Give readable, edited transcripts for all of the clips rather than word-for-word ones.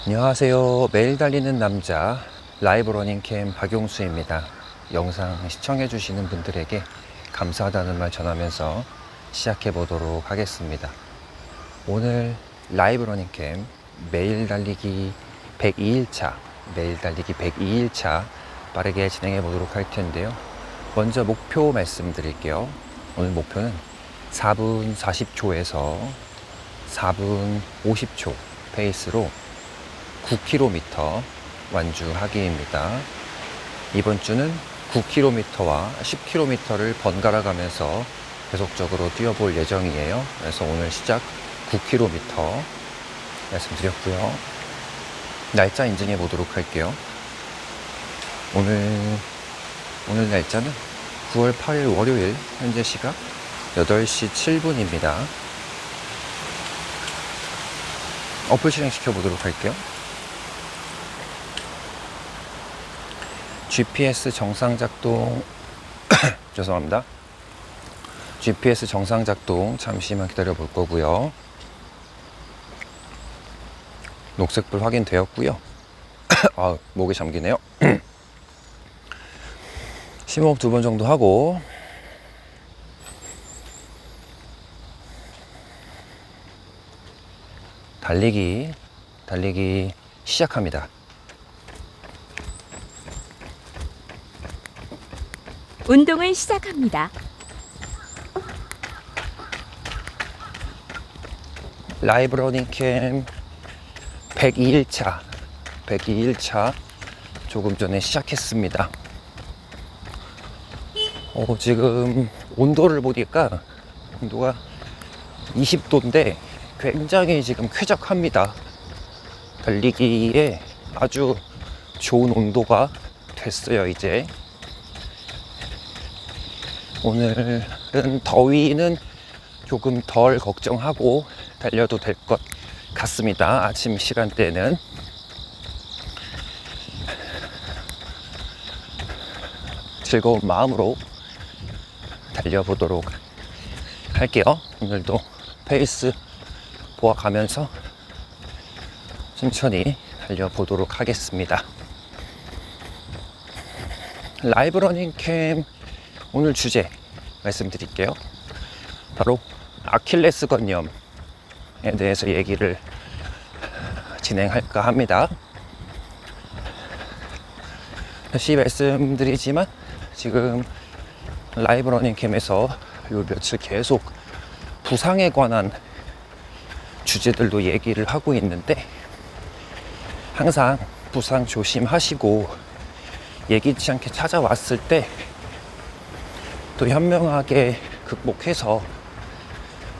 안녕하세요. 매일 달리는 남자 라이브 러닝캠 박용수입니다. 영상 시청해주시는 분들에게 감사하다는 말 전하면서 시작해 보도록 하겠습니다. 오늘 라이브 러닝캠 매일 달리기 102일차 빠르게 진행해 보도록 할 텐데요. 먼저 목표 말씀드릴게요. 오늘 목표는 4분 40초에서 4분 50초 페이스로 9km 완주하기입니다. 이번 주는 9km와 10km를 번갈아 가면서 계속적으로 뛰어볼 예정이에요. 그래서 오늘 시작 9km 말씀드렸고요. 날짜 인증해 보도록 할게요. 오늘 날짜는 9월 8일 월요일, 현재 시각 8시 7분입니다. 어플 실행시켜 보도록 할게요. GPS 정상 작동 죄송합니다. GPS 정상 작동 잠시만 기다려 볼 거고요. 녹색불 확인되었고요. 아, 목이 잠기네요. 심호흡 2번 정도 하고 달리기 시작합니다. 운동을 시작합니다. 라이브 러닝캠 102일차 조금 전에 시작했습니다. 지금 온도를 보니까 온도가 20도인데 굉장히 지금 쾌적합니다. 달리기에 아주 좋은 온도가 됐어요. 이제 오늘은 더위는 조금 덜 걱정하고 달려도 될 것 같습니다. 아침 시간대는 즐거운 마음으로 달려보도록 할게요. 오늘도 페이스 보아가면서 천천히 달려보도록 하겠습니다. 라이브 러닝캠 오늘 주제 말씀드릴게요. 바로 아킬레스건염에 대해서 얘기를 진행할까 합니다. 다시 말씀드리지만 지금 라이브 러닝캠에서 요 며칠 계속 부상에 관한 주제들로 얘기를 하고 있는데 항상 부상 조심하시고 예기치 않게 찾아왔을 때 또 현명하게 극복해서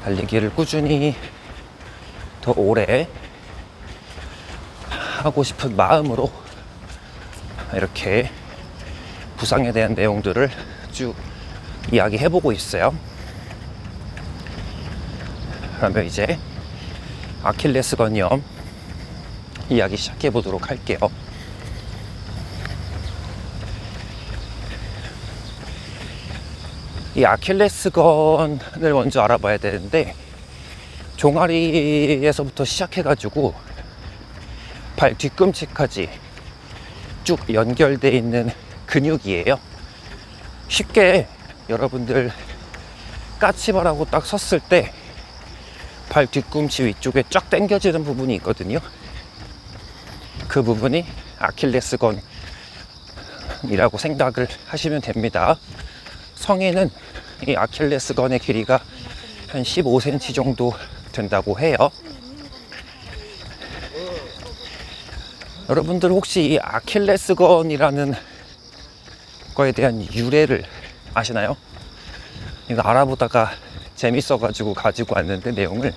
달리기를 꾸준히 더 오래 하고 싶은 마음으로 이렇게 부상에 대한 내용들을 쭉 이야기해보고 있어요. 그러면 이제 아킬레스건염 이야기 시작해보도록 할게요. 이 아킬레스건을 먼저 알아봐야 되는데 종아리에서부터 시작해가지고 발 뒤꿈치까지 쭉 연결되어 있는 근육이에요. 쉽게 여러분들 까치발하고 딱 섰을 때 발 뒤꿈치 위쪽에 쫙 당겨지는 부분이 있거든요. 그 부분이 아킬레스건이라고 생각을 하시면 됩니다. 성인은 이 아킬레스건의 길이가 한 15cm 정도 된다고 해요. 여러분들 혹시 이 아킬레스건이라는 거에 대한 유래를 아시나요? 이거 알아보다가 재밌어가지고 가지고 왔는데 내용을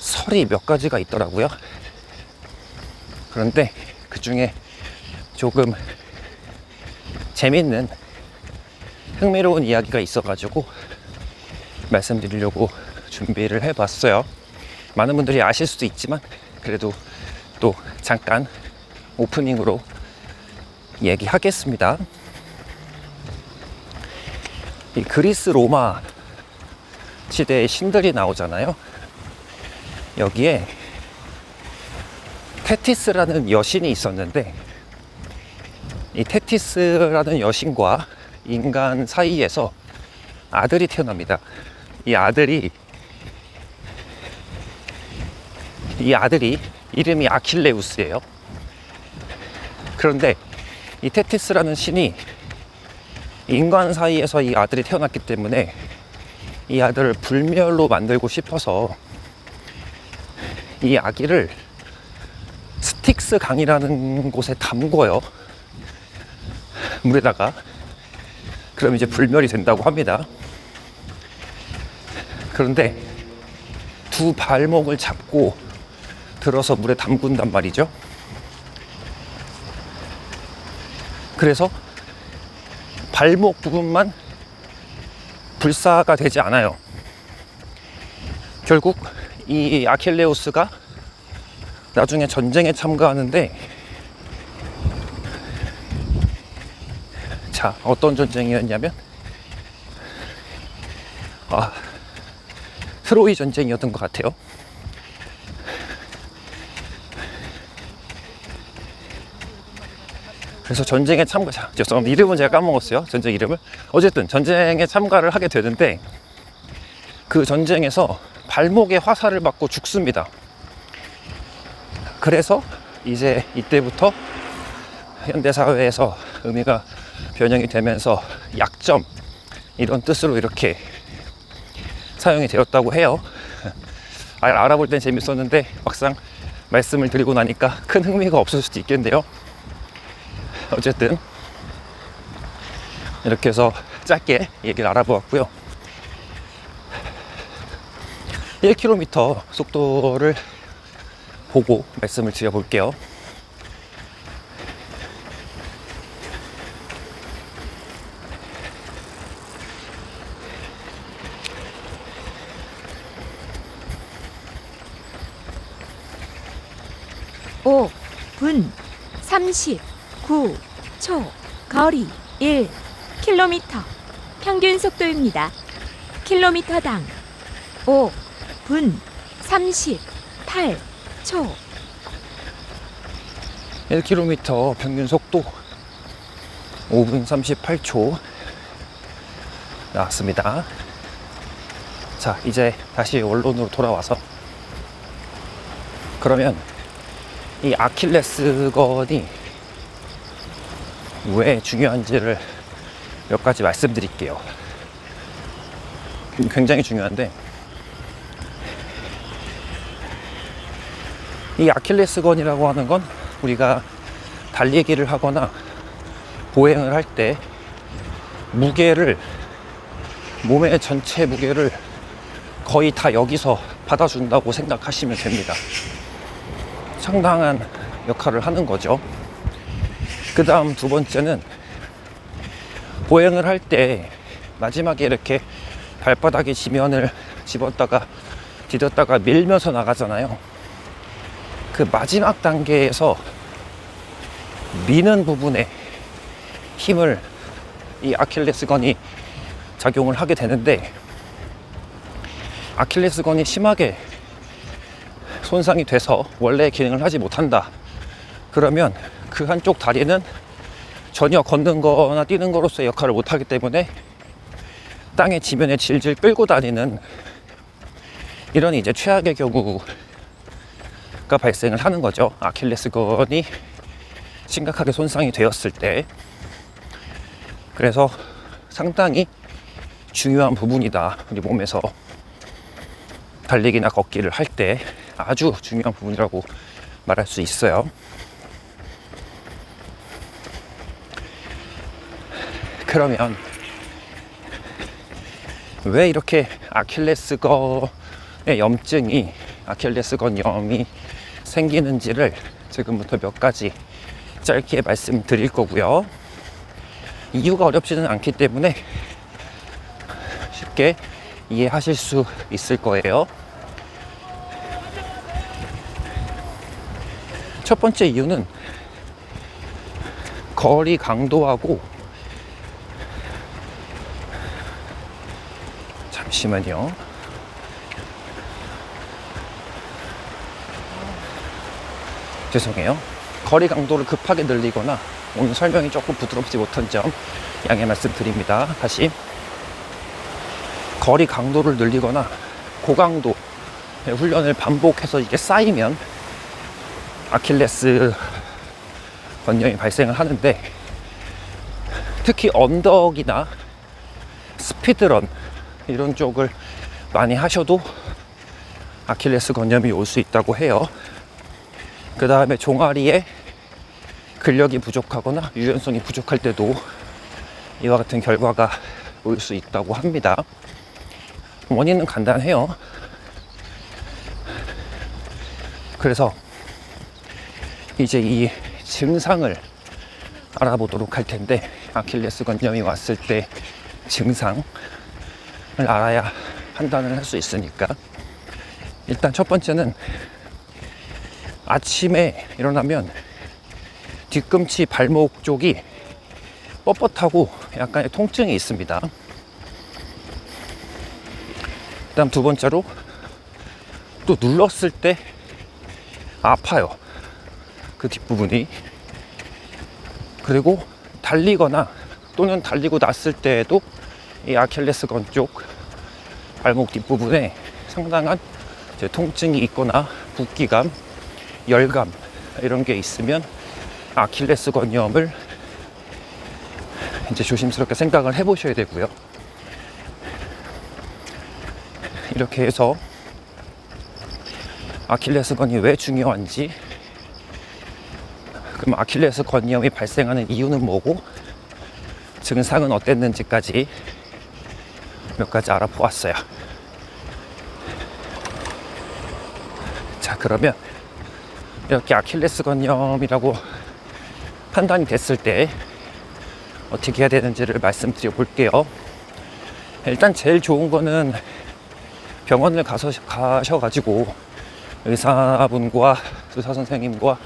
설이 몇 가지가 있더라고요. 그런데 그 중에 조금 재밌는 흥미로운 이야기가 있어가지고 말씀드리려고 준비를 해봤어요. 많은 분들이 아실 수도 있지만 그래도 또 잠깐 오프닝으로 얘기하겠습니다. 이 그리스 로마 시대의 신들이 나오잖아요. 여기에 테티스라는 여신이 있었는데, 이 테티스라는 여신과 인간 사이에서 아들이 태어납니다. 이 아들이 이름이 아킬레우스예요. 그런데 이 테티스라는 신이 인간 사이에서 이 아들이 태어났기 때문에 이 아들을 불멸로 만들고 싶어서 이 아기를 스틱스 강이라는 곳에 담궈요. 물에다가. 그럼 이제 불멸이 된다고 합니다. 그런데 두 발목을 잡고 들어서 물에 담근단 말이죠. 그래서 발목 부분만 불사가 되지 않아요. 결국 이 아킬레우스가 나중에 전쟁에 참가하는데, 자, 어떤 전쟁이었냐면 트로이 전쟁이었던 것 같아요. 그래서 전쟁에 죄송합니다. 이름은 제가 까먹었어요. 전쟁 이름을. 어쨌든 전쟁에 참가를 하게 되는데, 그 전쟁에서 발목에 화살을 맞고 죽습니다. 그래서 이제 이때부터 현대사회에서 의미가 변형이 되면서 약점, 이런 뜻으로 이렇게 사용이 되었다고 해요. 알아볼 땐 재밌었는데 막상 말씀을 드리고 나니까 큰 흥미가 없을 수도 있겠네요. 어쨌든 이렇게 해서 짧게 얘기를 알아보았고요. 1km 속도를 보고 말씀을 드려볼게요. 오 분 39초 거리 1km 평균 속도입니다. 킬로미터당 5분 38초 1km 평균 속도 5분 38초 나왔습니다. 자, 이제 다시 원론으로 돌아와서, 그러면 이 아킬레스건이 왜 중요한지를 몇 가지 말씀드릴게요. 굉장히 중요한데, 이 아킬레스건이라고 하는 건 우리가 달리기를 하거나 보행을 할 때 몸의 전체 무게를 거의 다 여기서 받아준다고 생각하시면 됩니다. 상당한 역할을 하는 거죠. 그 다음 두 번째는, 보행을 할 때 마지막에 이렇게 발바닥에 지면을 집었다가 디뎠다가 밀면서 나가잖아요. 그 마지막 단계에서 미는 부분에 힘을 이 아킬레스건이 작용을 하게 되는데, 아킬레스건이 심하게 손상이 돼서 원래 기능을 하지 못한다. 그러면 그 한쪽 다리는 전혀 걷는 거나 뛰는 거로서의 역할을 못하기 때문에 땅의 지면에 질질 끌고 다니는 이런 이제 최악의 경우가 발생을 하는 거죠. 아킬레스건이 심각하게 손상이 되었을 때. 그래서 상당히 중요한 부분이다. 우리 몸에서 달리기나 걷기를 할 때 아주 중요한 부분이라고 말할 수 있어요. 그러면 왜 이렇게 아킬레스건의 아킬레스건염이 생기는지를 지금부터 몇 가지 짧게 말씀드릴 거고요. 이유가 어렵지는 않기 때문에 쉽게 이해하실 수 있을 거예요. 첫 번째 이유는 거리 강도하고, 잠시만요. 죄송해요. 거리 강도를 급하게 늘리거나 오늘 설명이 조금 부드럽지 못한 점 양해 말씀드립니다. 다시 거리 강도를 늘리거나 고강도 훈련을 반복해서 이게 쌓이면 아킬레스 건염이 발생을 하는데, 특히 언덕이나 스피드런 이런 쪽을 많이 하셔도 아킬레스 건염이 올 수 있다고 해요. 그 다음에 종아리에 근력이 부족하거나 유연성이 부족할 때도 이와 같은 결과가 올 수 있다고 합니다. 원인은 간단해요. 그래서 이제 이 증상을 알아보도록 할 텐데, 아킬레스 건염이 왔을 때 증상을 알아야 판단을 할 수 있으니까, 일단 첫 번째는 아침에 일어나면 뒤꿈치 발목 쪽이 뻣뻣하고 약간의 통증이 있습니다. 그다음 두 번째로 또 눌렀을 때 아파요, 그 뒷부분이. 그리고 달리거나 또는 달리고 났을 때에도 이 아킬레스건 쪽 발목 뒷부분에 상당한 이제 통증이 있거나 붓기감, 열감 이런 게 있으면 아킬레스 건염을 이제 조심스럽게 생각을 해보셔야 되고요. 이렇게 해서 아킬레스 건이 왜 중요한지, 그럼 아킬레스 건염이 발생하는 이유는 뭐고 증상은 어땠는지까지 몇 가지 알아보았어요. 자, 그러면 이렇게 아킬레스 건염이라고 판단이 됐을 때 어떻게 해야 되는지를 말씀드려 볼게요. 일단 제일 좋은 거는 병원을 가셔가지고 의사분과 의사 선생님과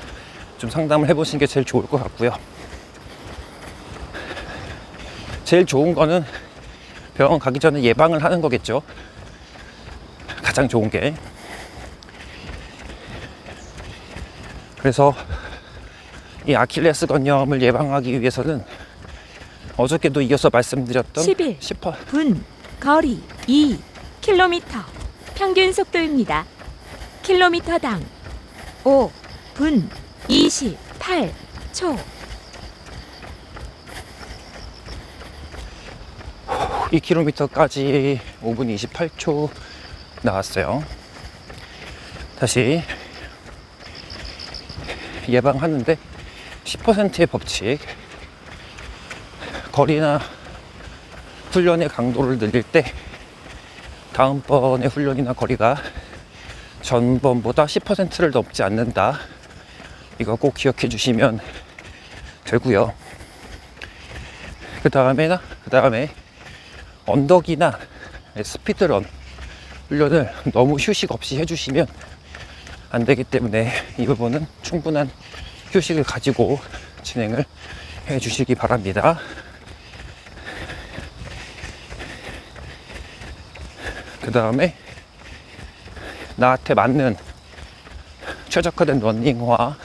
좀 상담을 해보시는 게 제일 좋을 것 같고요. 제일 좋은 거는 병원 가기 전에 예방을 하는 거겠죠. 가장 좋은 게. 그래서 이 아킬레스 건염을 예방하기 위해서는 어저께도 이어서 말씀드렸던 11분 거리 2km 평균 속도입니다. 킬로미터당 5분 28초. 2km까지 5분 28초 나왔어요. 다시 예방하는데 10%의 법칙, 거리나 훈련의 강도를 늘릴 때 다음번의 훈련이나 거리가 전번보다 10%를 넘지 않는다. 이거 꼭 기억해 주시면 되고요. 그 다음에 언덕이나 스피드런 훈련을 너무 휴식 없이 해주시면 안 되기 때문에 이 부분은 충분한 휴식을 가지고 진행을 해 주시기 바랍니다. 그 다음에 나한테 맞는 최적화된 러닝화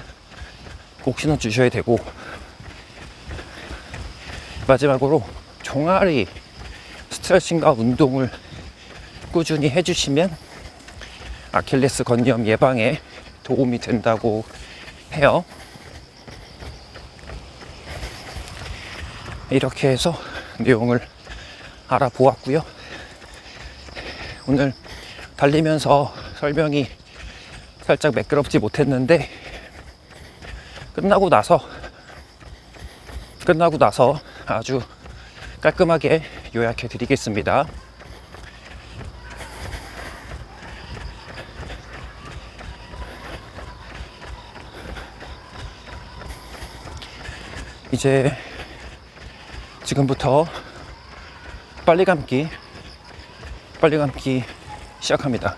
꼭 신어 주셔야 되고, 마지막으로 종아리 스트레칭과 운동을 꾸준히 해주시면 아킬레스 건염 예방에 도움이 된다고 해요. 이렇게 해서 내용을 알아보았고요. 오늘 달리면서 설명이 살짝 매끄럽지 못했는데 끝나고 나서 아주 깔끔하게 요약해 드리겠습니다. 이제 지금부터 빨리 감기 시작합니다.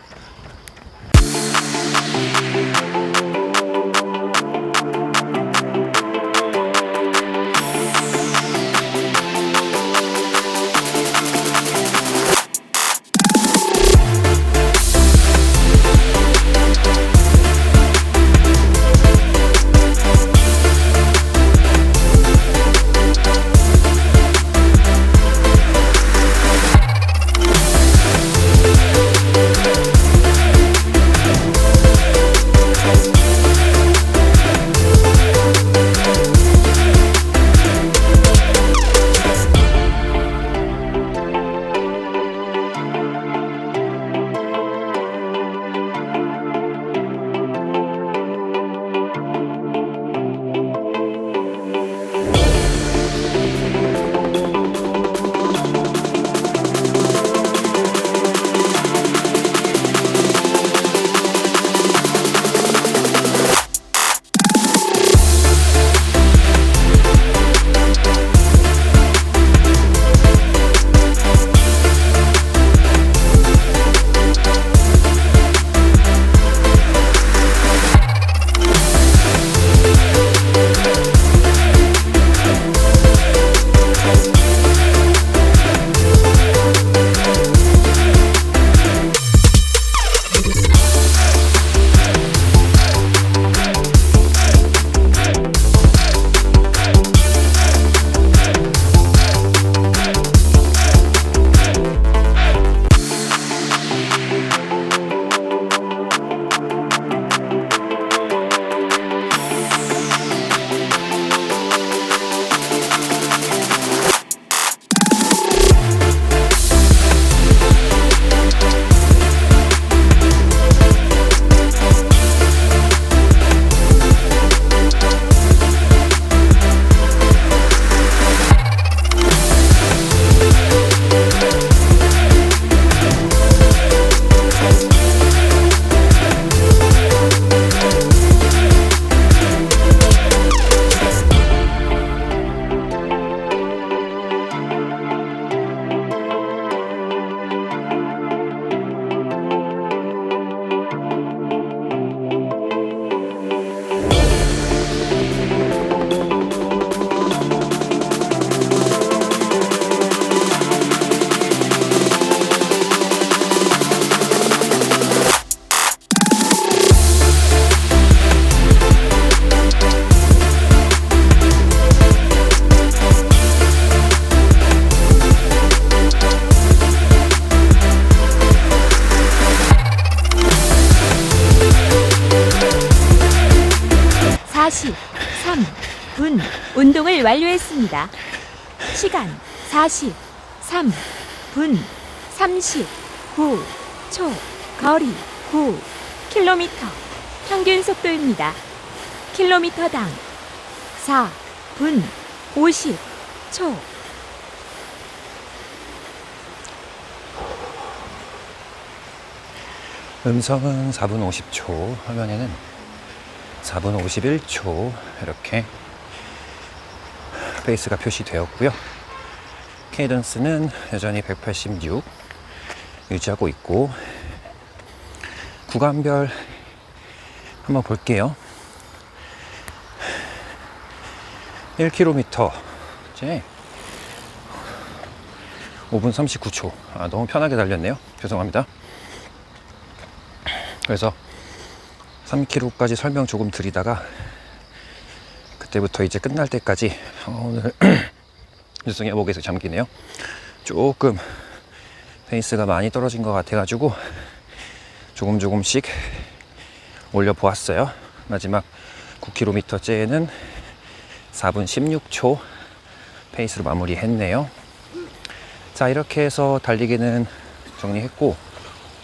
43분. 운동을 완료했습니다. 시간 43분 39초. 거리 9km. 평균 속도입니다. 킬로미터당 4분 50초. 음성은 4분 50초, 화면에는 4분 51초 이렇게 페이스가 표시되었고요. 케이던스는 여전히 186 유지하고 있고, 구간별 한번 볼게요. 1km 이제 5분 39초. 너무 편하게 달렸네요. 죄송합니다. 그래서 3km까지 설명 조금 드리다가 그때부터 이제 끝날 때까지 오늘 뉴스의 목에서 잠기네요. 조금 페이스가 많이 떨어진 것 같아가지고 조금씩 올려보았어요. 마지막 9km째에는 4분 16초 페이스로 마무리했네요. 자, 이렇게 해서 달리기는 정리했고,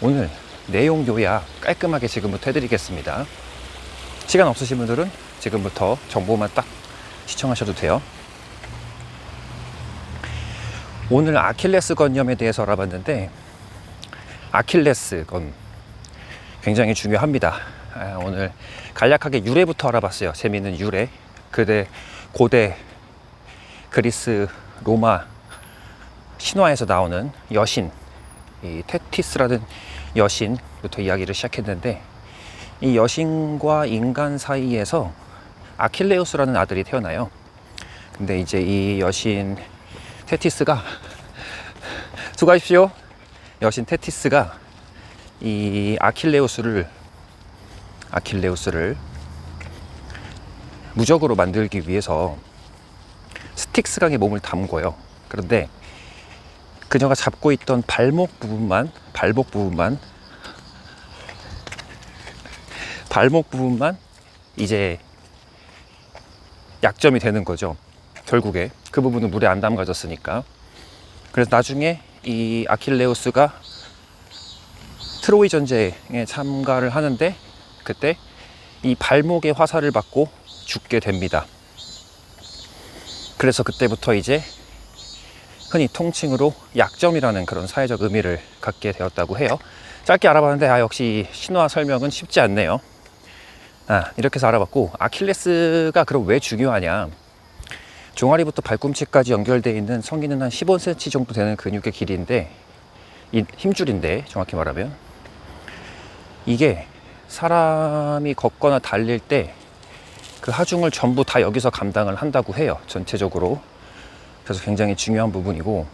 오늘 내용 요약 깔끔하게 지금부터 해드리겠습니다. 시간 없으신 분들은 지금부터 정보만 딱 시청하셔도 돼요. 오늘 아킬레스건염에 대해서 알아봤는데, 아킬레스건 굉장히 중요합니다. 오늘 간략하게 유래부터 알아봤어요. 재미있는 유래. 고대 그리스 로마 신화에서 나오는 여신, 이 테티스라는 여신부터 이야기를 시작했는데, 이 여신과 인간 사이에서 아킬레우스라는 아들이 태어나요. 근데 이제 이 여신 테티스가 수고하십시오. 여신 테티스가 이 아킬레우스를 무적으로 만들기 위해서 스틱스강에 몸을 담궈요. 그런데 그녀가 잡고 있던 발목 부분만 이제 약점이 되는 거죠. 결국에 그 부분은 물에 안 담가졌으니까. 그래서 나중에 이 아킬레우스가 트로이 전쟁에 참가를 하는데, 그때 이 발목에 화살을 받고 죽게 됩니다. 그래서 그때부터 이제 흔히 통칭으로 약점이라는 그런 사회적 의미를 갖게 되었다고 해요. 짧게 알아봤는데 역시 신화 설명은 쉽지 않네요. 이렇게 해서 알아봤고, 아킬레스가 그럼 왜 중요하냐. 종아리부터 발꿈치까지 연결되어 있는 성인은 한 15cm 정도 되는 근육의 길이인데, 힘줄인데 정확히 말하면 이게 사람이 걷거나 달릴 때 그 하중을 전부 다 여기서 감당을 한다고 해요. 전체적으로. 그래서 굉장히 중요한 부분이고,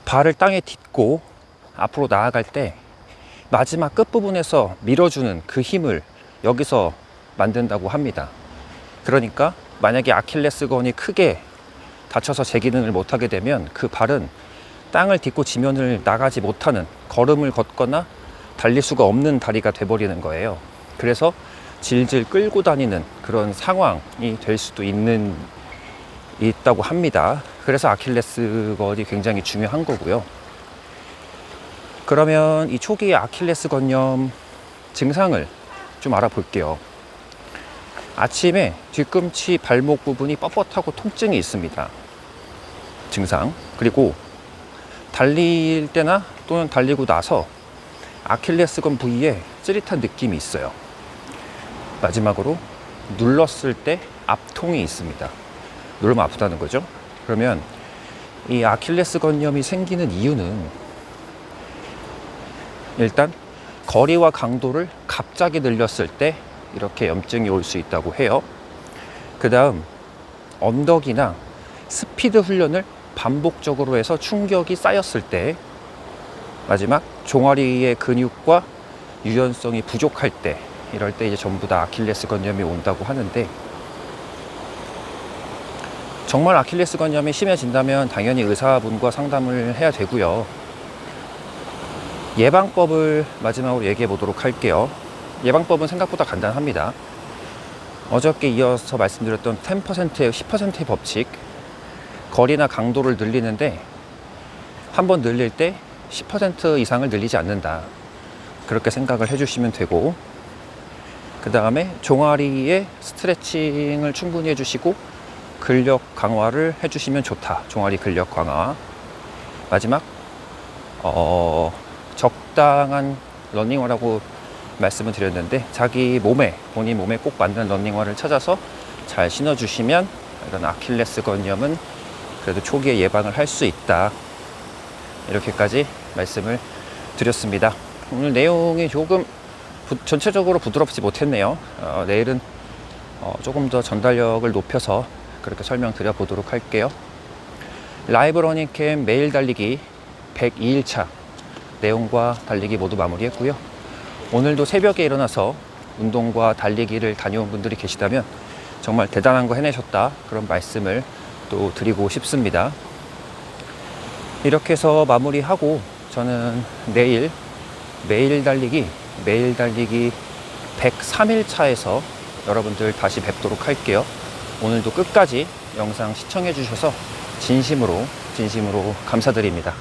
발을 땅에 딛고 앞으로 나아갈 때 마지막 끝부분에서 밀어주는 그 힘을 여기서 만든다고 합니다. 그러니까 만약에 아킬레스건이 크게 다쳐서 제기능을 못하게 되면 그 발은 땅을 딛고 지면을 나가지 못하는, 걸음을 걷거나 달릴 수가 없는 다리가 돼버리는 거예요. 그래서 질질 끌고 다니는 그런 상황이 될 수도 있다고 합니다. 그래서 아킬레스건이 굉장히 중요한 거고요. 그러면 이 초기의 아킬레스건염 증상을 좀 알아볼게요. 아침에 뒤꿈치 발목 부분이 뻣뻣하고 통증이 있습니다. 증상. 그리고 달릴 때나 또는 달리고 나서 아킬레스건 부위에 찌릿한 느낌이 있어요. 마지막으로 눌렀을 때 압통이 있습니다. 누르면 아프다는 거죠. 그러면 이 아킬레스건염이 생기는 이유는 일단 거리와 강도를 갑자기 늘렸을 때 이렇게 염증이 올 수 있다고 해요. 그 다음 언덕이나 스피드 훈련을 반복적으로 해서 충격이 쌓였을 때, 마지막 종아리의 근육과 유연성이 부족할 때, 이럴 때 이제 전부 다 아킬레스건염이 온다고 하는데, 정말 아킬레스건염이 심해진다면 당연히 의사분과 상담을 해야 되고요. 예방법을 마지막으로 얘기해 보도록 할게요. 예방법은 생각보다 간단합니다. 어저께 이어서 말씀드렸던 10%의 10%의 법칙, 거리나 강도를 늘리는데 한 번 늘릴 때 10% 이상을 늘리지 않는다. 그렇게 생각을 해주시면 되고, 그 다음에 종아리에 스트레칭을 충분히 해주시고 근력 강화를 해주시면 좋다. 종아리 근력 강화. 마지막 적당한 러닝화라고 말씀을 드렸는데, 본인 몸에 꼭 맞는 러닝화를 찾아서 잘 신어주시면 이런 아킬레스 건염은 그래도 초기에 예방을 할 수 있다. 이렇게까지 말씀을 드렸습니다. 오늘 내용이 조금 전체적으로 부드럽지 못했네요. 내일은 조금 더 전달력을 높여서 그렇게 설명드려 보도록 할게요. 라이브 러닝캠 매일 달리기 102일차 내용과 달리기 모두 마무리했고요. 오늘도 새벽에 일어나서 운동과 달리기를 다녀온 분들이 계시다면 정말 대단한 거 해내셨다, 그런 말씀을 또 드리고 싶습니다. 이렇게 해서 마무리하고 저는 내일 매일 달리기 103일차에서 여러분들 다시 뵙도록 할게요. 오늘도 끝까지 영상 시청해 주셔서 진심으로 감사드립니다.